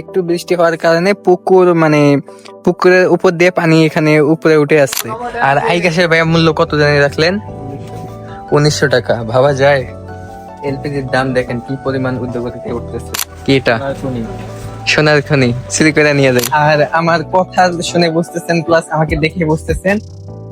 একটু বৃষ্টি হওয়ার কারণে পুকুর মানে পুকুরের উপর দিয়ে পানি এখানে উপরে উঠে আসছে। আর আই গ্যাসের ভাইয়া মূল্য কত জানিয়ে রাখলেন? 1900 টাকা। ভাবা যায়? এলপিজির দাম দেখেন কি পরিমাণ উদ্যোগতিতে উঠতেছে। কি এটা? সোনার খনি চুরি করে নিয়ে যায়। আর আমার কথা শুনে বুঝতেছেন, প্লাস আমাকে দেখে বুঝতেছেন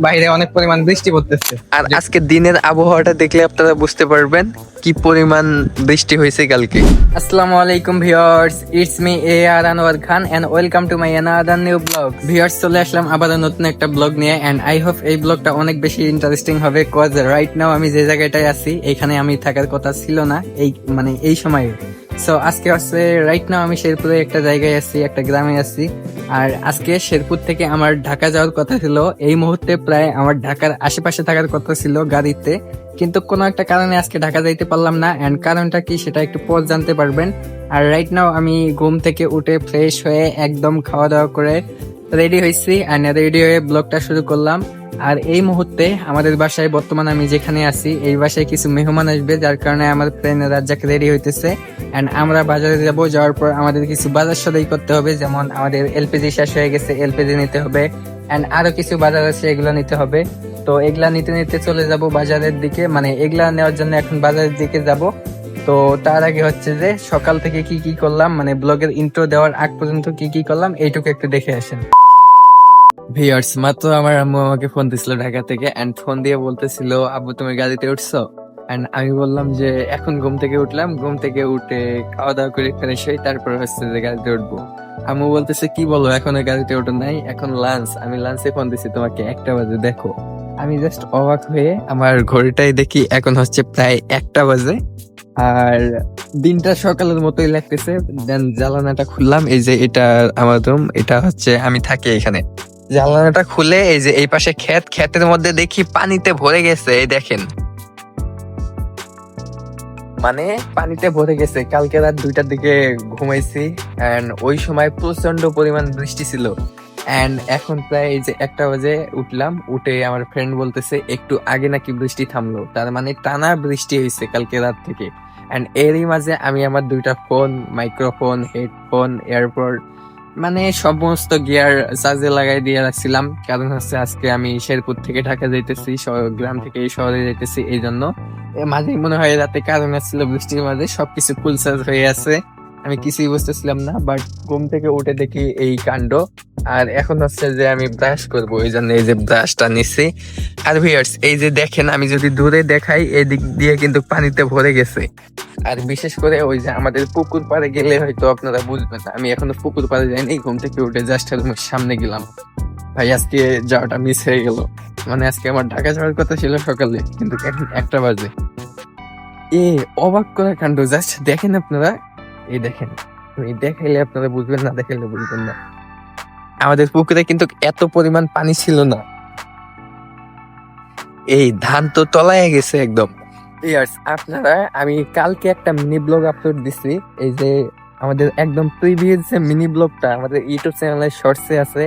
বাইরে অনেক পরিমাণ বৃষ্টি পড়তেছে। আর আজকে দিনের আবহাওয়াটা দেখলে আপনারা বুঝতে পারবেন কি পরিমাণ বৃষ্টি হয়েছে কালকে। আসসালামু আলাইকুম viewers, it's me AR Anwar Khan and welcome to my another new blog. Viewers, চলে আসলাম আবার নতুন একটা ব্লগ নিয়ে এন্ড আই হোপ এই ব্লগটা অনেক বেশি ইন্টারেস্টিং হবে। কজ রাইট নাও আমি যে জায়গাটায় আছি এখানে আমি থাকার কথা ছিল না এই সময়ে। সো আজকে হচ্ছে রাইট নাও আমি শেরপুরে একটা জায়গায় আছি, একটা গ্রামে আছি। আর আজকে শেরপুর থেকে আমার ঢাকা যাওয়ার কথা ছিল। এই মুহূর্তে প্রায় আমার ঢাকার আশেপাশে থাকার কথা ছিল গাড়িতে, কিন্তু কোনো একটা কারণে আজকে ঢাকা যাইতে পারলাম না। এন্ড কারণটা কি সেটা একটু পর জানতে পারবেন। আর রাইট নাও আমি ঘুম থেকে উঠে ফ্রেশ হয়ে একদম খাওয়া দাওয়া করে রেডি হয়েছি এন্ড রেডি হয়ে ব্লগটা শুরু করলাম। আর এই মুহূর্তে আমাদের বাসায় বর্তমানে আমি যেখানে আছি এই বাসায় কিছু মেহমান আসবে, যার কারণে আমার ফ্রেন্ড রাজ্জাক রেডি হইতেছে এন্ড আমরা বাজারে যাব। যাওয়ার পর আমাদের কিছু বাজার সদাই করতে হবে, যেমন আমাদের এলপিজি শেষ হয়ে গেছে, এলপিজি নিতে হবে এন্ড আরো কিছু বাজার আছে এগুলো নিতে হবে। তো এগুলা নিতে নিতে চলে যাব বাজারের দিকে, মানে এগুলা নেওয়ার জন্য এখন বাজারের দিকে যাব। তো তার আগে হচ্ছে যে সকাল থেকে কি কি করলাম, মানে ব্লগের ইন্ট্রো দেওয়ার আগ পর্যন্ত কি কি করলাম এইটুকু একটু দেখে আসেন। ভিউয়ার্স, মাত্র আমার আম্মু আমাকে ফোন দিছিল ঢাকা থেকে এন্ড ফোন দিয়ে বলতেছিল, আব্বু তুমি গাড়িতে উঠছো? এন্ড আমি বললাম যে এখন ঘুম থেকে উঠলাম, ঘুম থেকে উঠে খাওয়া দাওয়া করে ফ্রেশ হই, তারপর হচ্ছে যে গাড়িতে উঠবো। আম্মু বলতেছে কি বলো, এখনো গাড়িতে ওঠো নাই? এখন লাঞ্চ, আমি লাঞ্চে ফোন দিছি তোমাকে 1টা বাজে। দেখো আমি জাস্ট অবাক হয়ে আমার ঘড়িটাই দেখি, এখন হচ্ছে প্রায় 1টা বাজে আর দিনটা সকালের মতোই লাগতেছে। দেন জানালাটা খুললাম, এই যে এটা আমার রুম, এটা হচ্ছে আমি থাকি এখানে। জানালাটা খুলে এই যে এই পাশে ক্ষেতের মধ্যে দেখি পানিতে ভরে গেছে। এই দেখেন, মানে পানিতে ভরে গেছে। কালকে রাত 2টার দিকে ঘুমাইছি এন্ড ওই সময় প্রচন্ড পরিমাণ বৃষ্টি ছিল। এন্ড এখন প্রায় এই যে 1টা বাজে উঠলাম, উঠে আমার ফ্রেন্ড বলতেছে একটু আগে নাকি বৃষ্টি থামলো, তার মানে টানা বৃষ্টি হয়েছে কালকে রাত থেকে। এন্ড এরই মাঝে আমি আমার 2টা ফোন, মাইক্রোফোন, হেডফোন, এয়ারপড মানে সমস্ত গিয়ার চার্জে লাগাই দিয়ে রাখছিলাম, কারণ হচ্ছে আজকে আমি শেরপুর থেকে ঢাকা যাইতেছি, গ্রাম থেকে এই শহরে যাইতেছি। এই জন্য মাঝে মনে হয় রাতে কারণ ছিল বৃষ্টির মাঝে সবকিছু ফুল চার্জ হয়ে আছে, আমি কিছুই বুঝতেছিলাম না। বাট ঘুম থেকে উঠে দেখি এই কাণ্ড। আর এখন হচ্ছে যে আমি ব্রাশ করবো, এই জন্য এই যে ব্রাশটা নিচ্ছি। আর ভিউয়ার্স, এই যে দেখেন আমি যদি দূরে দেখাই এদিক দিয়ে কিন্তু পানিতে ভরে গেছে। আর বিশেষ করে ওই যে আমাদের পুকুর পাড়ে গেলে হয়তো আপনারা বুঝবেন না, আমি এখনো পুকুর পাড়ে যাইনি, ঘুম থেকে উঠে জাস্ট সামনে গেলাম। ভাই আজকে যাওয়াটা মিস হয়ে গেল, মানে আজকে আমার ঢাকা যাওয়ার কথা ছিল সকালে, কিন্তু এখন 1টা বাজে। অবাক করা কাণ্ড, জাস্ট দেখেন আপনারা, এই দেখেন। আমি দেখাইলে আপনারা বুঝবেন, না দেখাইলে বুঝবেন না। আমাদের পুকুরে কিন্তু এত পরিমাণ পানি ছিল না। এই ধান তো তলায় গেছে একদম। আপনারা, আমি কালকে একটা মিনি ব্লগ আপলোড দিছি, এই যে আমাদের একদম প্রিভিয়াস যে মিনি ব্লগটা আমাদের ইউটিউব চ্যানেলের শর্টসে আছে,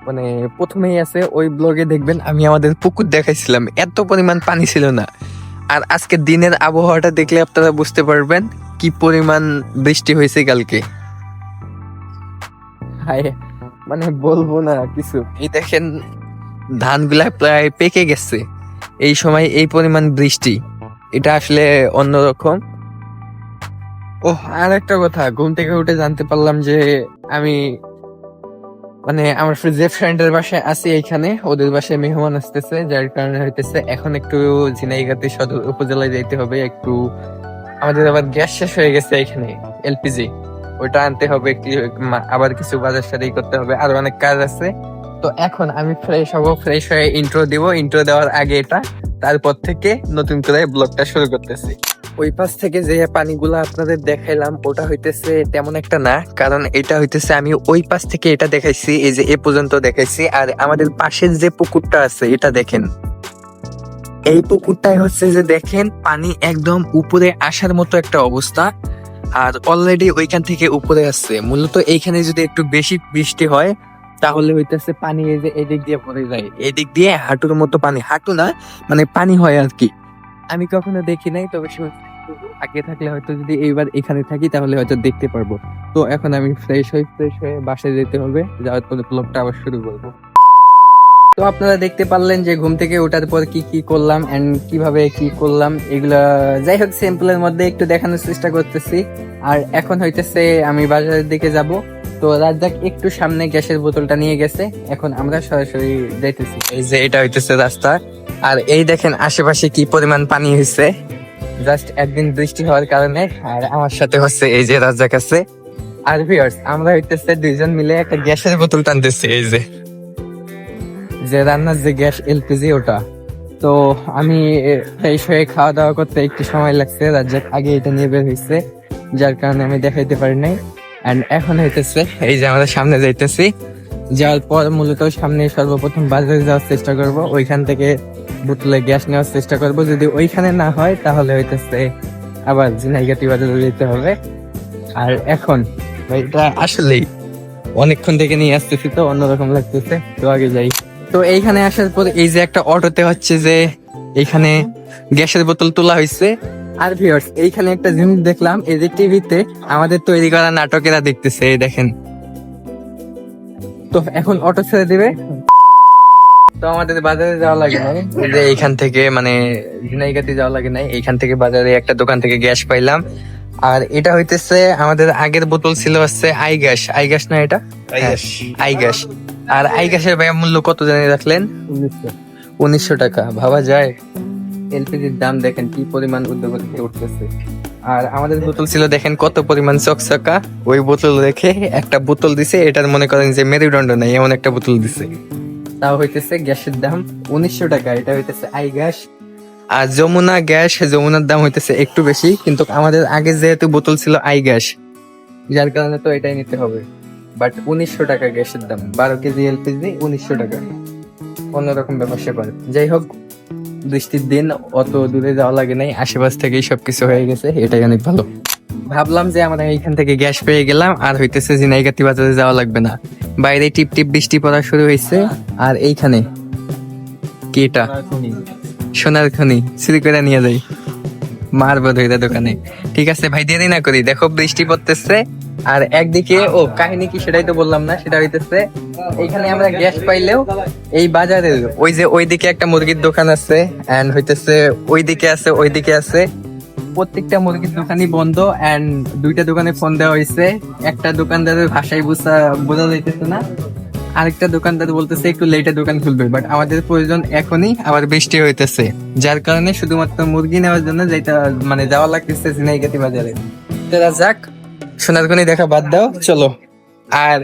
মানে প্রথমেই আছে, ওই ব্লগে দেখবেন আমি আমাদের পুকুর দেখাইছিলাম, এত পরিমাণ পানি ছিল না। আর আজকে দিনের আবহাওয়াটা দেখলে আপনারা বুঝতে পারবেন কি পরিমাণ বৃষ্টি হয়েছে কালকে। হায়, মানে বলবো না কিছু। এই দেখেন ধানগুলা প্রায় পেকে গেছে, এই সময় এই পরিমাণ বৃষ্টি, এটা আসলে অন্যরকম। আর একটা কথা, ঘুম থেকে উঠে জানতে পারলাম যে আমি মানে আমার যে ফ্রেন্ডের বাসায় আছি এইখানে, ওদের বাসায় মেহমান আসতেছে, যার কারণে হইতেছে এখন একটু ঝিনাইগাতি সদর উপজেলায় যাইতে হবে। একটু আমাদের আবার গ্যাস শেষ হয়ে গেছে এখানে, এলপিজি, ওইটা আনতে হবে একটু, আবার কিছু বাজার সাদাই করতে হবে, আরো অনেক কাজ আছে। তো এখন আমি ফ্রেশ হব, ফ্রেশ হয়ে ইন্ট্রো দিব, ইন্ট্রো দেওয়ার আগে এটা, তারপর থেকে নতুন করে ব্লগটা শুরু করতেছি। ওই পাশ থেকে যে পানিগুলো আপনাদের দেখাইলাম ওটা হইতেছে তেমন একটা না, কারণ এটা হইতেছে আমি ওই পাশ থেকে এটা দেখাইছি, এই যে এ পর্যন্ত দেখাইছি। আর আমাদের পাশের যে পুকুরটা আছে এটা দেখেন, এই পুকুরটাই হচ্ছে যে দেখেন পানি একদম উপরে আসার মতো একটা অবস্থা। আর অলরেডি ওইখান থেকে উপরে আসছে, মূলত এইখানে যদি একটু বেশি বৃষ্টি হয় তাহলে হইতেছে পানি এই যে এদিক দিয়ে পড়ে যায়, এদিক দিয়ে হাঁটুর মতো পানি, হাঁটু না মানে পানি হয় আর কি। আমি কখনো দেখি নাই, তবে শুনছি আগে থাকলে হয়তো যদি এইবার এখানে থাকি তাহলে হয়তো দেখতে পারবো। তো এখন আমি ফ্রেশ হয়ে বাসায় যেতে হবে, যাওয়ার পরে ব্লগটা আবার শুরু করবো। তো আপনারা দেখতে পারলেন যে ঘুম থেকে ওঠার পর কি কি করলাম এন্ড কিভাবে কি করলাম, এগুলা যাই হোক সিম্পলের মধ্যে একটু দেখানোর চেষ্টা করতেছি। আর এখন হইতেছে আমি বাজারের দিকে যাব। তো রাজ্জাক একটু সামনে গ্যাসের বোতলটা নিয়ে গেছে, এখন আমরা সরাসরি যাইতেছি। এই যে এটা হইতেছে রাস্তা, আর এই দেখেন আশেপাশে কি পরিমাণ পানি হয়েছে জাস্ট একদিন বৃষ্টি হওয়ার কারণে। আর আমার সাথে হচ্ছে এই যে রাজ্জাক আছে। আর ভিউয়ার্স, আমরা হইতেছে দুইজন মিলে একটা গ্যাসের বোতল টানতেছি, এই যে যে রান্নার যে গ্যাস এলপিজি ওটা। তো আমি ফ্রেশ হয়ে খাওয়া দাওয়া করতে একটু সময় লাগছে, রাজ্জাক আগে এটা নিয়ে বের হয়েছে, যার কারণে আমি দেখাইতে পারি নাই। এন্ড এখন হইতেছে এই যে আমাদের সামনে যাইতেছি, যাওয়ার পর মূলত সামনে সর্বপ্রথম বাজারে যাওয়ার চেষ্টা করব, ওইখান থেকে বোতলে গ্যাস নেওয়ার চেষ্টা করব। যদি ওইখানে না হয় তাহলে হইতেছে আবার ঝিনাইগাতি বাজারে যেতে হবে। আর এখন এটা আসলেই অনেকক্ষণ থেকে নিয়ে আসতেছি, তো অন্যরকম লাগতেছে, তো আগে যাই। তো এইখানে আসার পর এই যে একটা অটোতে হচ্ছে যে এইখানে গ্যাসের বোতল তোলা হয়েছে। আর ভিউয়ার্স, এইখানে একটা জিনিস দেখলাম, এই যে টিভিতে আমাদের তৈরি করা নাটকেরা দেখতেছে, এই দেখেন। তো এখন অটো ছেড়ে দিবে, তো আমাদের বাজারে যাওয়া লাগে না, এই যে এইখান থেকে মানে ঝিনাইগাতি যাওয়া লাগে নাই, এইখান থেকে বাজারে একটা দোকান থেকে গ্যাস পাইলাম। আর এটা হইতেছে আমাদের আগের বোতল ছিল হচ্ছে আই গ্যাস না এটা আই গ্যাস। আর আই গ্যাসের ভাইয়া মূল্য কত জানিয়ে রাখলেন? 1900 টাকা। ভাবা যায় এলপিজির দাম দেখেন কি পরিমাণ উদ্যোগতি উঠতেছে। আর আমাদের বোতল ছিল দেখেন কত পরিমাণ চকচকা, ওই বোতল রেখে একটা বোতল দিছে, এটার মনে করেন যে মেরুদণ্ড নাই এমন একটা বোতল দিছে। তাও হইতেছে গ্যাসের দাম 1900 টাকা, এটা হইতেছে আই গ্যাস। আর যমুনার দাম হইতেছে একটু বেশি, কিন্তু আমাদের আগে যেহেতু বোতল ছিল আই গ্যাস, যার কারণে তো এটাই নিতে হবে। বাট 1900 টাকা গ্যাসের দাম, 12 কেজি এলপিজি 1900 টাকা, অন্যরকম ব্যাপার স্যাপার। যাই হোক, বৃষ্টির দিন অত দূরে যাওয়া লাগে নাই, আশেপাশ থেকেই সবকিছু হয়ে গেছে, এটাই অনেক ভালো। ভাবলাম যে আমরা এইখান থেকে গ্যাস পেয়ে গেলাম, আর হইতেছে ঝিনাইগাতি বাজারে যাওয়া লাগবে না। বাইরে টিপ টিপ বৃষ্টি পড়া শুরু হয়েছে। আর এইখানে কি এটা? সোনার খনি, চুরি করে নিয়ে যাই, মারবো ধরে দোকানে। ঠিক আছে ভাই, দেরি না করি, দেখো বৃষ্টি পড়তেছে। আর একদিকে কাহিনী কি সেটাই তো বললাম না, সেটা হইতেছে এইখানে আমরা গ্যাস পাইলেও এই বাজারের ওইদিকে একটা মুরগির দোকান আছে, এন্ড হইতেছে ওইদিকে আছে প্রত্যেকটা মুরগির দোকানই বন্ধ। এন্ড দুইটা দোকানে ফোন দেওয়া হয়েছে, একটা দোকানদারের ভাষায় বোঝা যাইতেছে না, আরেকটা দোকানদার বলতেছে একটু লেটে দোকান খুলবে। বাট আমাদের প্রয়োজন এখনই, আবার বৃষ্টি হইতেছে, যার কারণে শুধুমাত্র মুরগি নেওয়ার জন্য যাওয়া লাগতেছে ঝিনাইগাতি বাজারে। যাক, সোনারখনি দেখা বাদ দাও, চলো। আর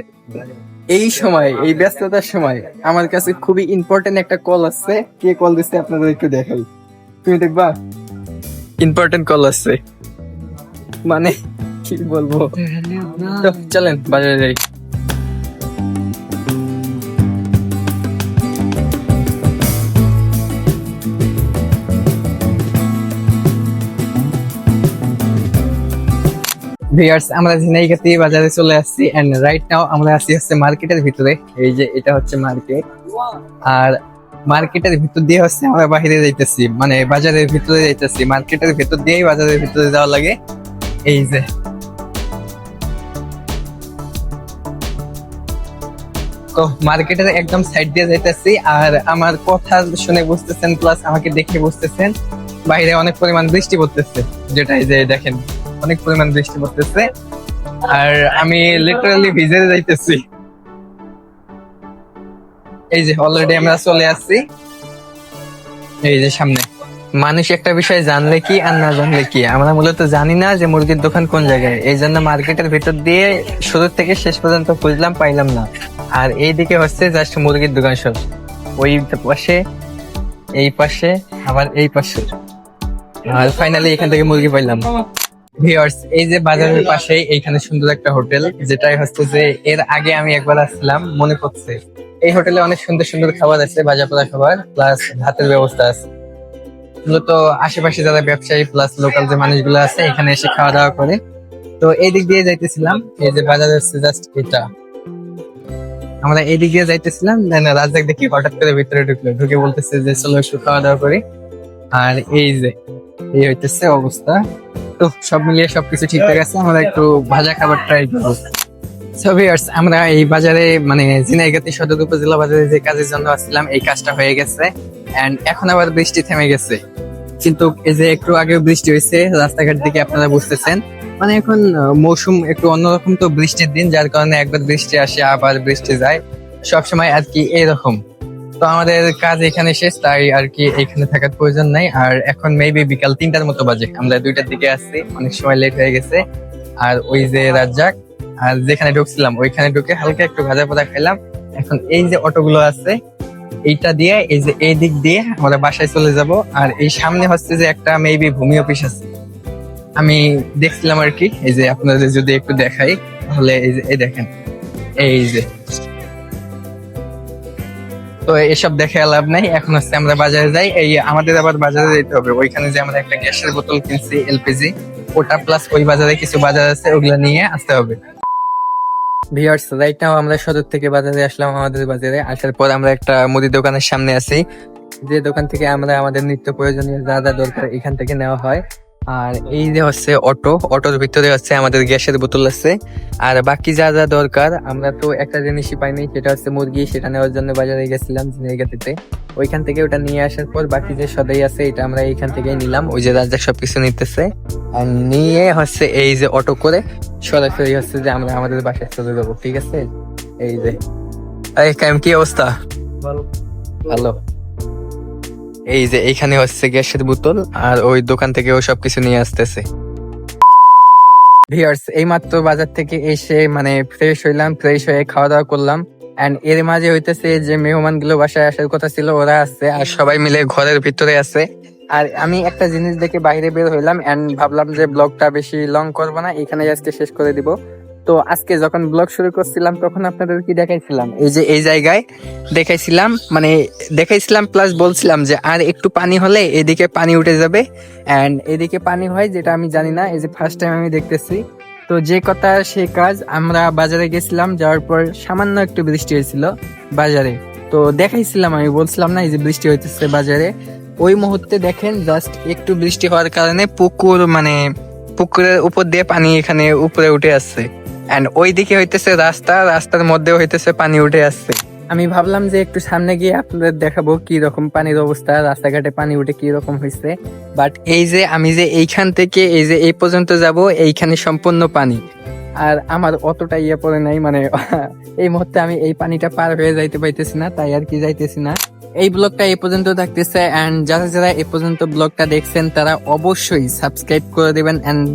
এই ব্যস্ততার সময় আমার কাছে খুবই ইম্পর্টেন্ট একটা কল আসছে। কে কল দিচ্ছে আপনাদের একটু দেখাই, তুমি দেখবা। ইম্পর্টেন্ট কল আসছে, মানে কি বলবো। তো চলেন বাজারে যাই। ভিউয়ার্স, আমরা ঝিনাইগাতি বাজারে চলে আসছি, এন্ড রাইট নাও আমরা আছি হচ্ছে মার্কেটের ভিতরে। এই যে এটা হচ্ছে মার্কেট, আর মার্কেটের ভিতর দিয়ে হচ্ছে আমরা বাইরে যাইতেছি, মানে বাজারের ভিতরে যাইতেছি। মার্কেটের ভিতর দিয়েই বাজারের ভিতরে যাওয়া লাগে। এই যে তো মার্কেটের একদম সাইড দিয়ে যাইতেছি। আর আমার কথা শুনে বুঝতেছেন, প্লাস আমাকে দেখে বুঝতেছেন বাইরে অনেক পরিমাণ বৃষ্টি পড়তেছে, যেটাই যে দেখেন অনেক পরিমাণ বৃষ্টি পড়তেছে। আর আমি লিটারালি ভিজে যাইতেছি। এই যে অলরেডি আমরা চলে আসছি, এই যে সামনে। মানুষ একটা বিষয় জানলে কি আর না জানলে কি, আমরা মূলত জানি না যে মুরগির দোকান কোন জায়গায়। এই জন্য মার্কেটের ভিতর দিয়ে শুরু থেকে শেষ পর্যন্ত খুঁজলাম, পাইলাম না। আর এইদিকে হচ্ছে জাস্ট মুরগির দোকান সব, ওই পাশে, এই পাশে, আবার এই পাশে। আর ফাইনালি এখান থেকে মুরগি পাইলাম। ভিউয়ার্স, এই যে বাজারের পাশে এইখানে সুন্দর একটা হোটেল, যেটাই হচ্ছে যে এর আগে আমি একবার আসছিলাম, মনে পড়ছে। এই হোটেলে অনেক সুন্দর সুন্দর খাবার আছে, ভাজা পোড়া খাবার, প্লাস ভাতের ব্যবস্থা আছে। মূলত আশেপাশে যারা ব্যবসায়ী প্লাস লোকাল যে মানুষগুলো আছে এখানে এসে খাওয়া দাওয়া করে। তো এই দিক দিয়ে যাইতেছিলাম, এই যে বাজার হচ্ছে জাস্ট এটা, আমরা এই দিক দিয়ে যাইতেছিলাম, রাজ্জাক দেখি হঠাৎ করে ভিতরে ঢুকে বলতেছে যে চলো একটু খাওয়া দাওয়া করি। আর এই যে এই হইতেছে অবস্থা, তো সব মিলিয়ে সবকিছু ঠিকঠাক আছে, আমরা একটু ভাজা খাবার ট্রাই করবো। So viewers, আমরা এই বাজারে মানে ঝিনাইগাতি সদর উপজেলা বাজারে যে কাজের জন্য আসছিলাম এই কাজটা হয়ে গেছে, এন্ড এখন আবার বৃষ্টি থেমে গেছে। কিন্তু এই যে একটু আগে বৃষ্টি হয়েছে রাস্তাঘাট দিকে আপনারা বুঝতেছেন, মানে এখন মৌসুম একটু অন্যরকম, তো বৃষ্টির দিন, যার কারণে একবার বৃষ্টি আসে আবার বৃষ্টি যায়, সবসময় আর কি এরকম। তো আমাদের কাজ এখানে শেষ, তাই আর কি এখানে থাকার প্রয়োজন নাই। আর এখন মেবি বিকাল 3টার মতো বাজে, আমরা 2টার দিকে আসছি, অনেক সময় লেট হয়ে গেছে। আর ওই যে রাজ্জাক আর যেখানে ঢুকছিলাম ওইখানে ঢুকে হালকা একটু ভাজা পোড়া খাইলাম। এখন এই যে অটোগুলো আছে এইটা দিয়ে এই যে এই দিক দিয়ে আমরা বাসায় চলে যাব। আর এই সামনে হচ্ছে যে একটা মেবি ভূমি অফিস আছে, আমি দেখছিলাম আর কি। এই যে আপনাদের যদি একটু দেখাই তাহলে এই যে এই দেখেন, এই যে তো এসব দেখে লাভ নাই। এখন হচ্ছে আমরা বাজারে যাই, এই আমাদের আবার বাজারে যেতে হবে। ওইখানে যে আমরা একটা গ্যাসের বোতল কিনছি এলপিজি, ওটা প্লাস ওই বাজারে কিছু বাজার আছে ওগুলো নিয়ে আসতে হবে। ভিউয়ার্স, রাইট নাও আমরা সদর থেকে বাজারে আসলাম। আমাদের বাজারে আসার পর আমরা একটা মুদি দোকানের সামনে আছি, যে দোকান থেকে আমরা আমাদের নিত্য প্রয়োজনীয় যা যা দরকার এখান থেকে নেওয়া হয়। আর এই যে হচ্ছে অটোর ভিতরে হচ্ছে আমাদের গ্যাসের বোতল আছে, আর বাকি যা যা দরকার। আমরা তো একটা জিনিসই পাইনি, সেটা হচ্ছে মুরগি, সেটা নেওয়ার জন্য বাজারে গেছিলাম ঝিনাইগাতিতে। ওইখান থেকে ওটা নিয়ে আসার পর বাকি যে সদাই আছে এটা আমরা এইখান থেকেই নিলাম। ওই যে রাজ্জাক সবকিছু নিতেছে, আর নিয়ে হচ্ছে এই যে অটো করে সরাসরি হচ্ছে যে আমরা আমাদের বাসায় চলে যাবো। ঠিক আছে, এই যে এই কায়েম, কি অবস্থা? ভালো। এই যে এইখানে হচ্ছে গ্যাসের বোতল, আর ওই দোকান থেকে ও সবকিছু নিয়ে আসতেছে। ভিউয়ার্স, এই মাত্র বাজার থেকে এসে মানে ফ্রেশ হইলাম, ফ্রেশ হয়ে খাওয়া দাওয়া করলাম। এন্ড এর মাঝে হইতেছে যে মেহমান গুলো বাসায় আসার কথা ছিল ওরা আসছে, আর সবাই মিলে ঘরের ভিতরে আছে। আর আমি একটা জিনিস দেখে বাইরে বের হইলাম, এন্ড ভাবলাম যে ব্লগটা বেশি লং করবো না, এখানে আজকে শেষ করে দিব। তো আজকে যখন ব্লগ শুরু করছিলাম তখন আপনাদের কি দেখাইছিলাম, এই যে এই জায়গায় দেখাইছিলাম, মানে দেখাইছিলাম প্লাস বলছিলাম যে আর একটু পানি হলে এদিকে পানি উঠে যাবে। এন্ড এদিকে পানি হয় যেটা আমি জানি না, এই যে ফার্স্ট টাইম আমি দেখতেছি। তো যে কথা সে কাজ, আমরা বাজারে গেছিলাম, যাওয়ার পর সামান্য একটু বৃষ্টি হয়েছিল বাজারে। তো দেখাইছিলাম, আমি বলছিলাম না এই যে বৃষ্টি হইতেছে বাজারে। ওই মুহূর্তে দেখেন জাস্ট একটু বৃষ্টি হওয়ার কারণে পুকুর মানে পুকুরের উপর দিয়ে পানি এখানে উপরে উঠে আসছে। এন্ড ওই দিকে হইতেছে রাস্তার মধ্যে হইতেছে পানি উঠে আসছে। আমি ভাবলাম যে একটু সামনে গিয়ে আপনাদের দেখাবো কি রকম পানির অবস্থা, রাস্তাঘাটে পানি উঠে কি রকম হয়েছে। বাট এই যে আমি যে এইখান থেকে এই যে এই পর্যন্ত যাব, এইখানে সম্পূর্ণ পানি। আর আমার অতটা ইয়ে পড়ে নাই, মানে এই মুহূর্তে আমি এই পানিটা পার হয়ে যাইতে পাইতেছি না, তাই আর কি যাইতেছি না। এই ব্লগটা এই পর্যন্ত থাকতেছে, এন্ড যারা যারা এই পর্যন্ত ব্লগটা দেখছেন তারা অবশ্যই সাবস্ক্রাইব করে দিবেন। এন্ড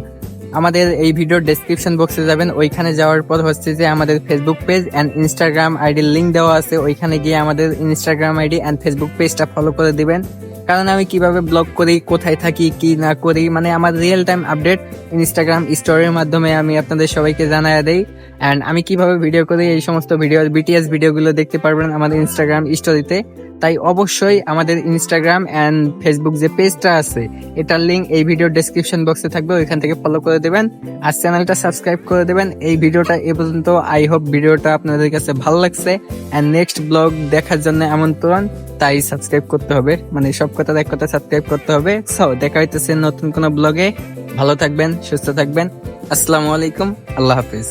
আমাদের এই ভিডিওর ডেসক্রিপশন বক্সে যাবেন, ওইখানে যাওয়ার পর হচ্ছে যে আমাদের ফেসবুক পেজ এন্ড ইনস্টাগ্রাম আইডির লিঙ্ক দেওয়া আছে, ওইখানে গিয়ে আমাদের ইনস্টাগ্রাম আইডি এন্ড ফেসবুক পেজটা ফলো করে দিবেন। কারণ আমি কিভাবে ব্লগ করি, কোথায় থাকি, কি না করি, মানে আমার রিয়েল টাইম আপডেট ইনস্টাগ্রাম স্টোরির মাধ্যমে আমি আপনাদের সবাইকে জানায় দেই। এন্ড আমি কিভাবে ভিডিও করি এই সমস্ত ভিডিও বিটিএস ভিডিওগুলো দেখতে পারবেন আমাদের ইনস্টাগ্রাম স্টোরিতে। তাই অবশ্যই আমাদের ইনস্টাগ্রাম এন্ড ফেসবুক যে পেজটা আছে এটার লিঙ্ক এই ভিডিওর ডেসক্রিপশন বক্সে থাকবে, ওইখান থেকে ফলো করে দেবেন আর চ্যানেলটা সাবস্ক্রাইব করে দেবেন। এই ভিডিওটা এ পর্যন্ত, আই হোপ ভিডিওটা আপনাদের কাছে ভালো লাগছে। এন্ড নেক্সট ব্লগ দেখার জন্য আমন্ত্রণ, তাই সাবস্ক্রাইব করতে হবে, মানে সব কথা এক কথা সাবস্ক্রাইব করতে হবে। সো দেখা হইতেছে নতুন কোনো ব্লগে। ভালো থাকবেন, সুস্থ থাকবেন। আসসালামু আলাইকুম, আল্লাহ হাফিজ।